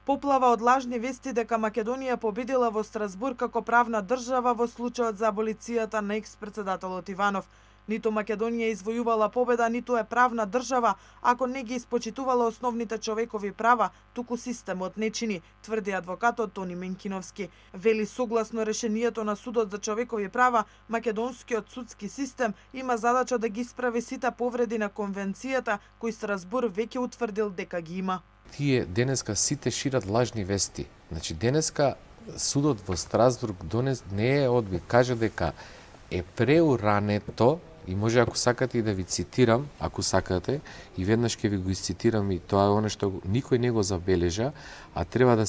Поплава од лажни вести дека Македонија победила во Страсбург како правна држава во случајот за аболицијата на екс-претседателот Иванов. Ниту Македонија извојувала победа, ниту е правна држава ако не ги испочитувала основните човекови права, туку системот не чини, тврди адвокатот Тони Менкиновски. Вели, согласно решението на Судот за човекови права, македонскиот судски систем има задача да ги исправи сите повреди на конвенцијата кои Страсбург веќе утврдил дека ги има. Тие денеска сите шират лажни вести. Значи денеска судот во Страсбург не е одби, кажа дека е преурането и може ако сакате и да ви цитирам, ако сакате, и веднаш ќе ви го цитирам и тоа е оно што никој не го забележа, а треба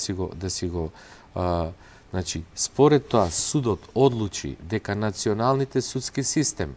значи според тоа судот одлучи дека националните судски систем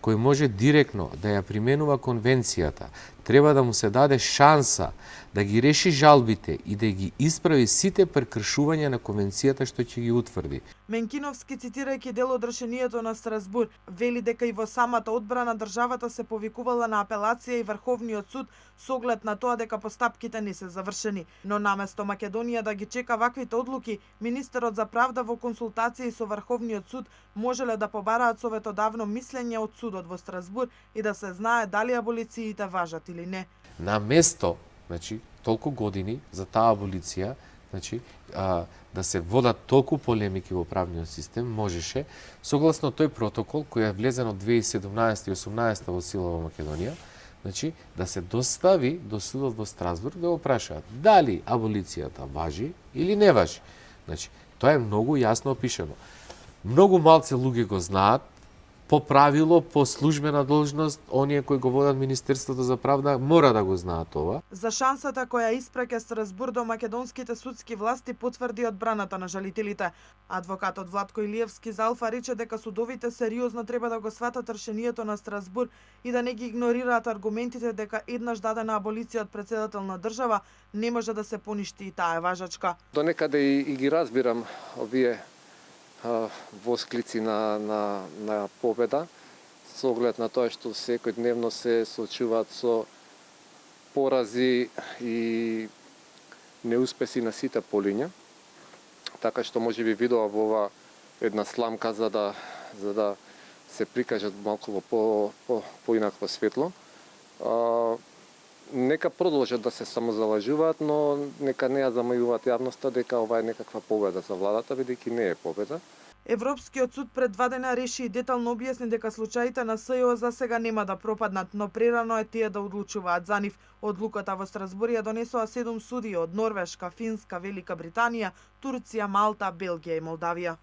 кој може директно да ја применува конвенцијата, треба да му се даде шанса да ги реши жалбите и да ги исправи сите прекршувања на конвенцијата што ќе ги утврди. Менкиновски, цитирајќи дел од решението на Страсбург, вели дека и во самата одбрана државата се повикувала на апелација и Врховниот суд со оглед на тоа дека постапките не се завршени. Но наместо Македонија да ги чека ваквите одлуки, министерот за правда во консултации со Врховниот суд можеле да побараат советодавно мислење од судот во Страсбург и да се знае дали аболициите важат или не. На место, значи, толку години за таа аболиција, значи, да се водат толку полемики во правниот систем, можеше, согласно тој протокол кој е влезен од 2017 и 2018 во сила во Македонија, значи, да се достави до судот во Страсбург да го прашаат дали аболицијата важи или не важи. Значи, тоа е многу јасно опишано. Многу малце луѓе го знаат, по правило, по службена должност, оние кои го водат Министерството за правда мора да го знаат ова. За шансата која испраќа Страсбург до македонските судски власти потврди одбраната на жалителите. Адвокатот Владко Илиевски за Алфа рече дека судовите сериозно треба да го сватат решението на Страсбург и да не ги игнорираат аргументите дека еднаш дадена аболиција од претседател на држава не може да се поништи и таа е важачка. До некаде и ги разбирам овие восклици на победа, со оглед на тоа што секојдневно се соочуваат со порази и неуспеси на сите полиња. Така што може би видоа во ова една сламка за да се прикажат малку во поинакво светло. Нека продолжат да се самозалажуваат, но нека не ја замајуваат јавноста дека ова е некаква победа за владата, бидејќи не е победа. Европскиот суд пред 2 дена реши и детално објасни дека случаите на СЈО за сега нема да пропаднат, но прерано е тие да одлучуваат за нив. Одлуката во Страсбург ја донесоа 7 судии од Норвешка, Финска, Велика Британија, Турција, Малта, Белгија и Молдавија.